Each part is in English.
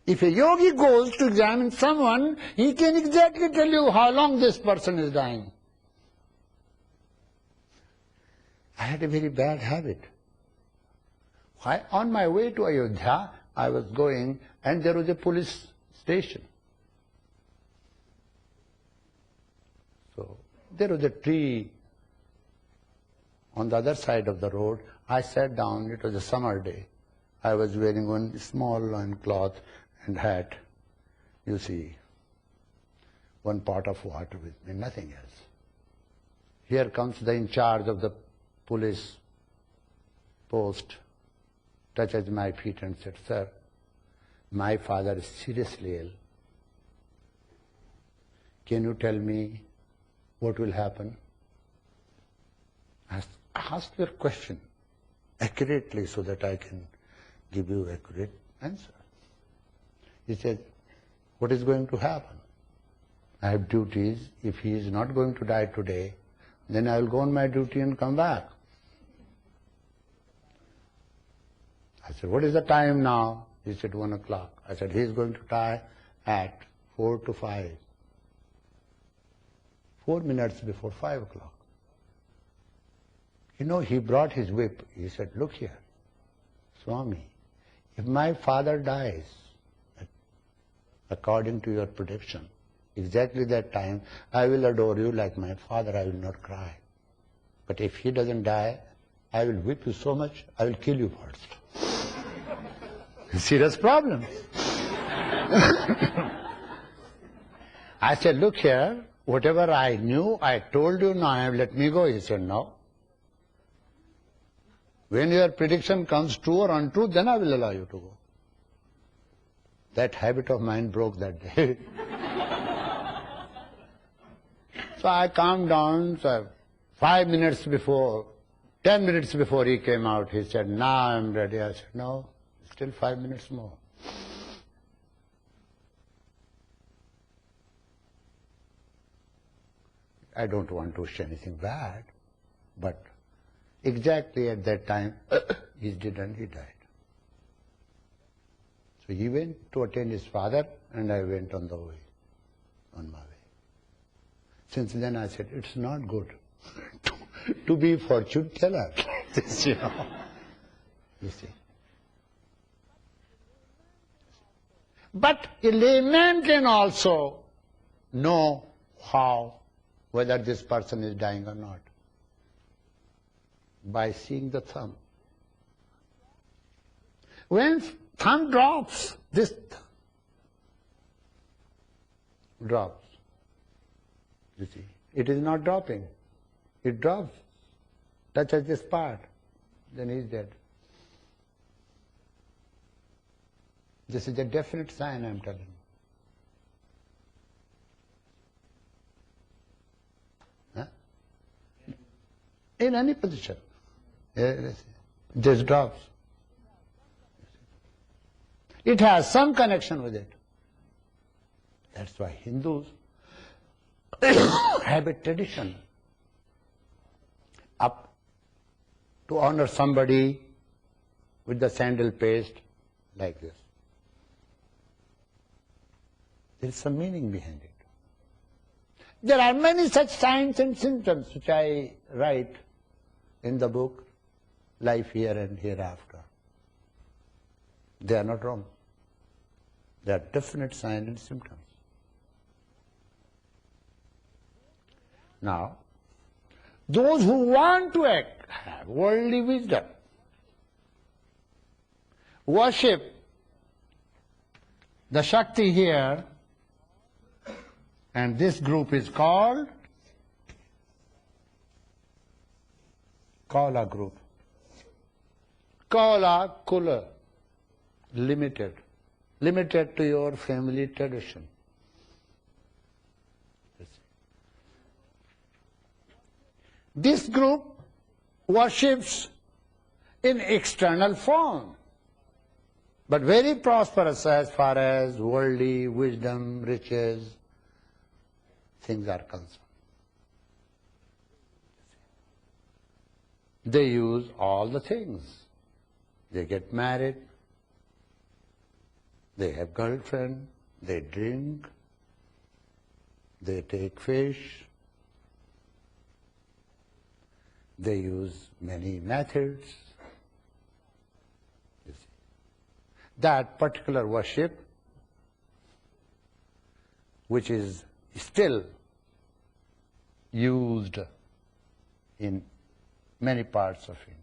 If a yogi goes to examine someone, he can exactly tell you how long this person is dying. I had a very bad habit. On my way to Ayodhya, I was going and there was a police station. So there was a tree on the other side of the road. I sat down, it was a summer day. I was wearing one small loincloth and hat. You see, one pot of water with me, nothing else. Here comes the in charge of the police post, touches my feet and said, "Sir, my father is seriously ill. Can you tell me what will happen?" I asked your question accurately so that I can give you accurate answer. He said, "What is going to happen? I have duties. If he is not going to die today, then I will go on my duty and come back." I said, "What is the time now?" He said, 1 o'clock. I said, "He is going to die at 4 to 5. 4 minutes before 5 o'clock. You know, he brought his whip. He said, "Look here, Swami, if my father dies, according to your prediction, exactly that time, I will adore you like my father, I will not cry. But if he doesn't die, I will whip you so much, I will kill you first." Serious problem. I said, "Look here, whatever I knew, I told you, now let me go." He said, "No. When your prediction comes true or untrue, then I will allow you to go." That habit of mine broke that day. So I calmed down. So 5 minutes before, 10 minutes before he came out, he said, "Now I'm ready." I said, "No, still 5 minutes more." I don't want to wish anything bad, but exactly at that time, he did and he died. So he went to attend his father, and I went on my way. Since then I said, it's not good to be fortune teller. You know. You see. But a layman can also know whether this person is dying or not, by seeing the thumb. When thumb drops, this drops. You see, it is not dropping. It drops, touches this part, then he is dead. This is a definite sign, I am telling you. Huh? In any position, just drops. It has some connection with it. That's why Hindus have a tradition up to honor somebody with the sandal paste like this. There is some meaning behind it. There are many such signs and symptoms which I write in the book, Life Here and Hereafter. They are not wrong. They are definite signs and symptoms. Now, those who want to act have worldly wisdom. Worship the Shakti here, and this group is called Kala group. Kala Kula, limited to your family tradition. This group worships in external form, but very prosperous as far as worldly wisdom, riches, things are concerned. They use all the things. They get married, They have girlfriend, they drink, they take fish, they use many methods. You see. That particular worship, which is still used in many parts of India.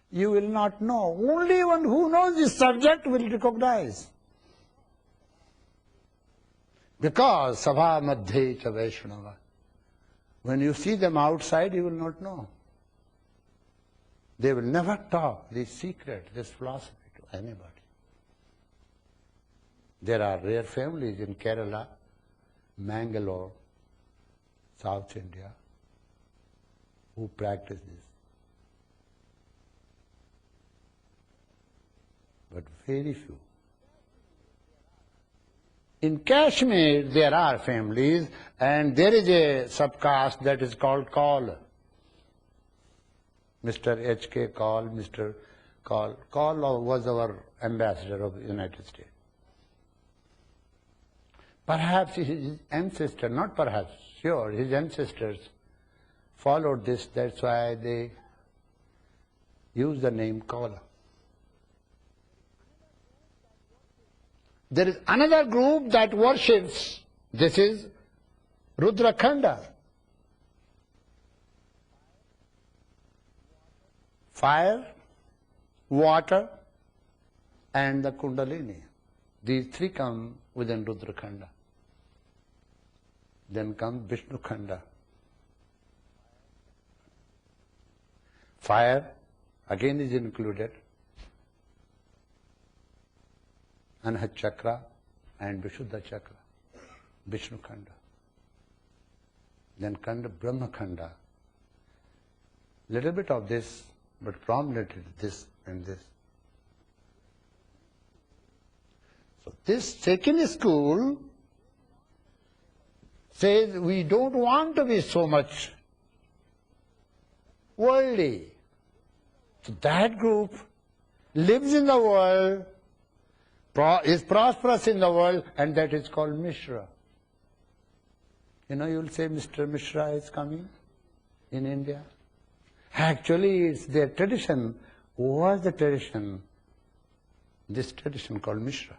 You will not know. Only one who knows this subject will recognize. Because Sabha Madhye Cha Vaishnava. When you see them outside, you will not know. They will never talk this secret, this philosophy to anybody. There are rare families in Kerala, Mangalore, South India, who practice this. But very few. In Kashmir, there are families, and there is a subcaste that is called Kaul. Mr. H.K. Kaul, Mr. Kaul. Kaul was our ambassador of the United States. Perhaps his ancestor, not perhaps, sure, his ancestors followed this, that's why they use the name Kaula. There is another group that worships, this is Rudrakhanda. Fire, water, and the Kundalini. These three come within Rudrakhanda. Then comes Vishnu Khanda. Fire again is included. Anhat Chakra and Vishuddha Chakra. Vishnu Khanda. Then Khanda Brahma Khanda. Little bit of this, but prominently this and this. So this second school says we don't want to be so much worldly. So that group lives in the world, is prosperous in the world, and that is called Mishra. You know, you'll say Mr. Mishra is coming in India. Actually, it's their tradition. Was the tradition, this tradition called Mishra.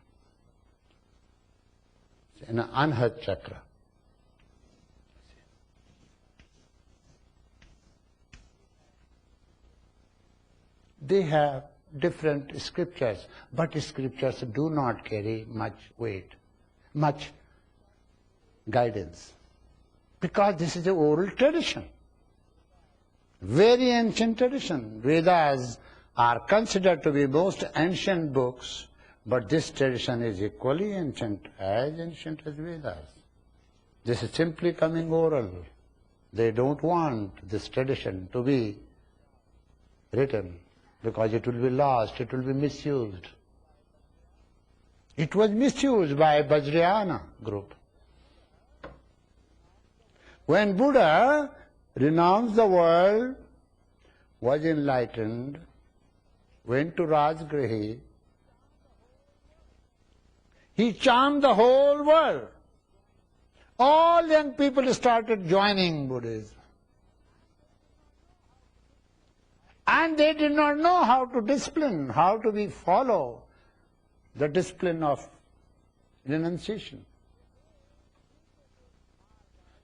In an Anhat Chakra. They have different scriptures, but scriptures do not carry much weight, much guidance. Because this is an oral tradition. Very ancient tradition. Vedas are considered to be most ancient books, but this tradition is equally ancient as Vedas. This is simply coming oral. They don't want this tradition to be written, because it will be lost, it will be misused. It was misused by Vajrayana group. When Buddha renounced the world, was enlightened, went to Rajgrihi, he charmed the whole world. All young people started joining Buddhism. And they did not know how to discipline, how to follow the discipline of renunciation.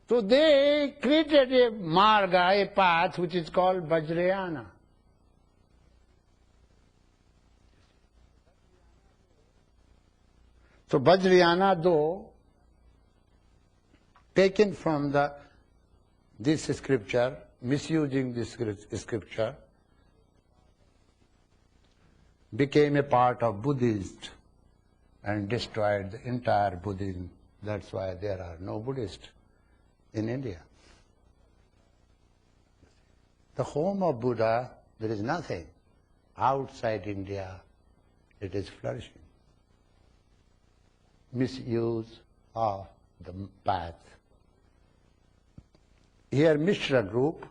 So they created a marga, a path which is called Vajrayana. So Vajrayana, though taken from this scripture, misusing this scripture, became a part of Buddhist and destroyed the entire Buddhism. That's why there are no Buddhists in India. The home of Buddha, there is nothing. Outside India, it is flourishing. Misuse of the path. Here Mishra group